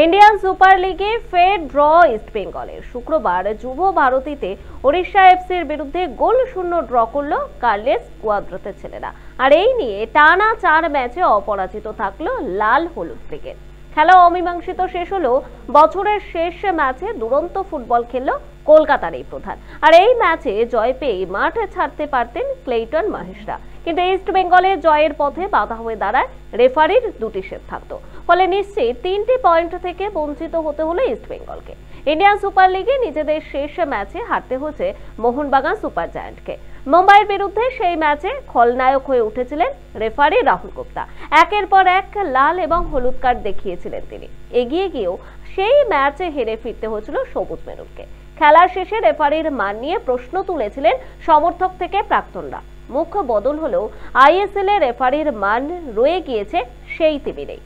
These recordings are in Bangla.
ইন্ডিয়ান সুপার লিগে ফের ড্র ইস্ট বেঙ্গলের। শুক্রবার যুব ভারতীতে ওড়িশা এফসির বিরুদ্ধে গোল শূন্য ড্র করলো কার্লেস কোয়াদ্রাতের ছেলেরা। আর এই নিয়ে টানা 4 ম্যাচে অপরাজিত থাকলো লাল হলুদ ব্রিগেড। খেলা অমীমাংসিত শেষ হলো। বছরের শেষ ম্যাচে দুরন্ত ফুটবল খেললো কলকাতার এই প্রধান। আর এই ম্যাচে জয় পেয়ে মাঠ ছাড়তে পারতেন ক্লেইটন মহেশরা, কিন্তু ইস্ট বেঙ্গলের জয়ের পথে বাধা হয়ে দাঁড়ায় রেফারির দুটি সিদ্ধান্ত। ফলে নিশ্চিত 3টি পয়েন্ট থেকে বঞ্চিত হতে হলো ইস্ট বেঙ্গলকে। ইন্ডিয়ান সুপার লিগে নিজেদের শেষ ম্যাচে হারতে হয়েছে মোহনবাগান সুপার জায়ান্টকে। মুম্বাইয়ের বিরুদ্ধে সেই ম্যাচে খলনায়ক হয়ে উঠেছিলেন রেফারি রাহুল গুপ্তা। একের পর এক লাল এবং হলুদ কার্ড দেখিয়েছিলেন তিনি। এগিয়ে গিয়েও সেই ম্যাচে হেরে ফিরতে হয়েছিল সবুজ মেরুনকে। খেলার শেষে রেফারির মান নিয়ে প্রশ্ন তুলেছিলেন সমর্থক থেকে প্রাক্তনরা। মুখ বদল হলেও আইএসএল এ রেফারির মান রয়ে গিয়েছে সেই তিমিরেই।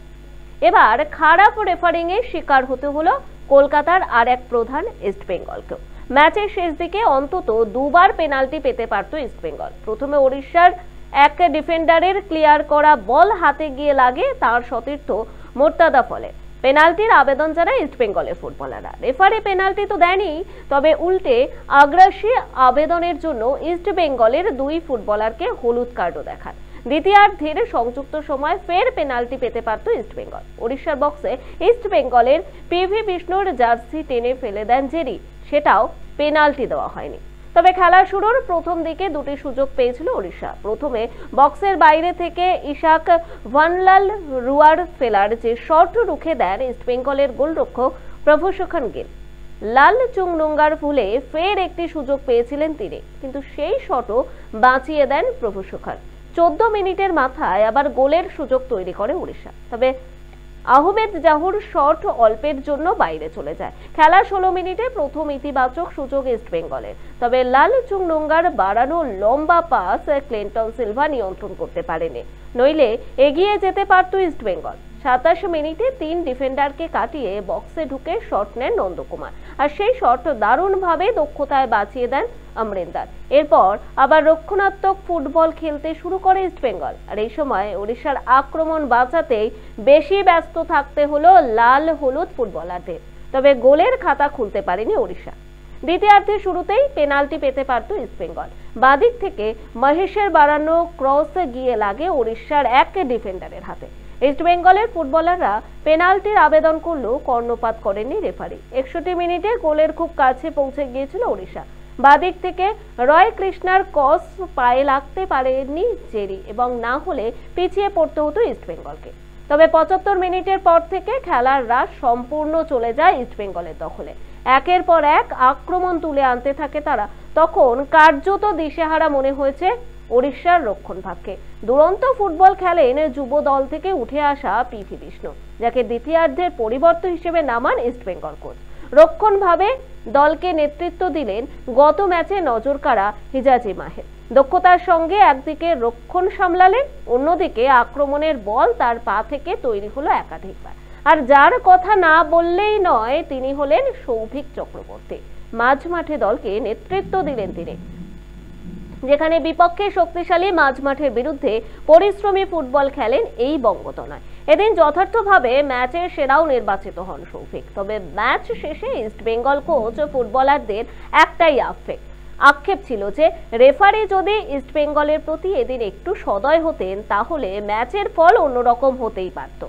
এবার খারাপ রেফারিং এর শিকার হতে হলো কলকাতার আর এক প্রধান ইস্ট বেঙ্গলকেও। ম্যাচের শেষ দিকে অন্তত দুবার পেনাল্টি পেতে পারত ইস্ট বেঙ্গল। প্রথমে ওড়িশার এক ডিফেন্ডারের ক্লিয়ার করা বল হাতে গিয়ে লাগে তার সতীর্থ মোর্তাদা ফলে। পেনাল্টির আবেদন জানায় ইস্ট বেঙ্গলের ফুটবলাররা। রেফারি পেনাল্টি তো দেয়নি, তবে উল্টে আগ্রাসী আবেদনের জন্য ইস্ট বেঙ্গলের 2 ফুটবলারকে হলুদ কার্ডও দেখান। দ্বিতীয়ার্ধের সংযুক্ত সময় ফের পেনাল্টি পেতে পারত ইস্ট বেঙ্গল। ওড়িশার বক্সে ইস্ট বেঙ্গলের পিভি বিষ্ণুর জার্সি টেনে ফেলে দেন জেরি, সেটাও পেনাল্টি দেওয়া হয়নি। তবে খেলা শুরুর প্রথম দিকে 2টি সুযোগ পেয়েছিল ওড়িশা। প্রথমে বক্সের বাইরে থেকে ইশাক ভানলাল রুয়ার ফেলার যে শট রুখে দেন ইস্ট বেঙ্গলের গোলরক্ষক প্রভুসুখান গিল। লাল চুংনুঙ্গার ভুলে ফের একটি সুযোগ পেয়েছিলেন তিনি, কিন্তু সেই শটও বাঁচিয়ে দেন প্রভুসুখান। 14 মিনিটের মাথায় আবার গোলের সুযোগ তৈরি করে ওড়িশা, তবে আহমেদ জাহুর শট অল্পের জন্য বাইরে চলে যায়। খেলা 16 মিনিটে প্রথম ইতিবাচক সুযোগ ইস্ট বেঙ্গলের, তবে লাল চুংনুঙ্গার বাড়ানো লম্বা পাস ক্লিন্টন সিলভা নিয়ন্ত্রণ করতে পারেনি, নইলে এগিয়ে যেতে পারত ইস্ট বেঙ্গল। 27 মিনিটে 3 ডিফেন্ডারকে কাটিয়ে বক্সে ঢুকে শট নেন নন্দকুমার, আর সেই শট দারুণভাবে দক্ষতায় বাঁচিয়ে দেন অমরিন্দর। এরপর আবার রক্ষণাত্মক ফুটবল খেলতে শুরু করে ইস্ট বেঙ্গল। আর এই সময় ওড়িশার আক্রমণ বাঁচাতেই বেশি ব্যস্ত থাকতে হলো লাল হলুদ ফুটবলারদের, তবে গোলের খাতা খুলতে পারেনি ওড়িশা। দ্বিতীয়ার্ধের শুরুতেই পেনাল্টি পেতে পারত ইস্ট বেঙ্গল। বাদিক থেকে মহেশের বাড়ানো ক্রস গিয়ে লাগে ওড়িশার এক ডিফেন্ডারের হাতে। ইস্ট বেঙ্গলের ফুটবলাররা পেনাল্টির আবেদন করলেও কর্ণপাত করেনি রেফারি। 61 মিনিটে গোলের খুব কাছে পৌঁছে গিয়েছিল ওড়িশা। বাদিক থেকে রয় কৃষ্ণার ক্রস পায়ে লাগতে পারেনি জেরি, এবং না হলে পিছিয়ে পড়তে হতো ইস্ট বেঙ্গলকে। তবে 75 মিনিটের পর থেকে খেলার রাশ সম্পূর্ণ চলে যায় ইস্ট বেঙ্গলের দখলে। একের পর এক আক্রমণ তুলে আনতে থাকে তারা। তখন কার্যত দিশেহারা মনে হয়েছে ওড়িশার রক্ষণ ভাগকে। দুরন্ত ফুটবল খেলেন যুব দল থেকে উঠে আসা পিভি বিষ্ণু, যাকে দ্বিতীয়ার্ধের পরিবর্তন হিসেবে নামান ইস্ট বেঙ্গল কোচ। রক্ষণ ভাবে দলকে নেতৃত্ব দিলেন গত ম্যাচে নজর কাড়া হিজাজি মাহের। দক্ষতার সঙ্গে একদিকে রক্ষণ সামলালেন, অন্যদিকে আক্রমণের বল তার পা থেকে তৈরি হলো একাধিকবার। আর যার কথা না বললেই নয়, তিনি হলেন সৌভিক চক্রবর্তী। মাঝ মাঠে দলকে নেতৃত্ব দিলেন তিনি, যেখানে বিপক্ষে শক্তিশালী মাঝ মাঠের বিরুদ্ধে পরিশ্রমী ফুটবল খেলেন এই বঙ্গতনয়। এদিন যথার্থভাবে ম্যাচের সেরাও নির্বাচিত হন সৌভিক। তবে ম্যাচ শেষে ইস্ট বেঙ্গল কোচ ফুটবলারদের একটাই আক্ষেপ ছিল যে রেফারি যদি ইস্ট বেঙ্গলের প্রতি এদিন একটু সদয় হতেন, তাহলে ম্যাচের ফল অন্যরকম হতেই পারত।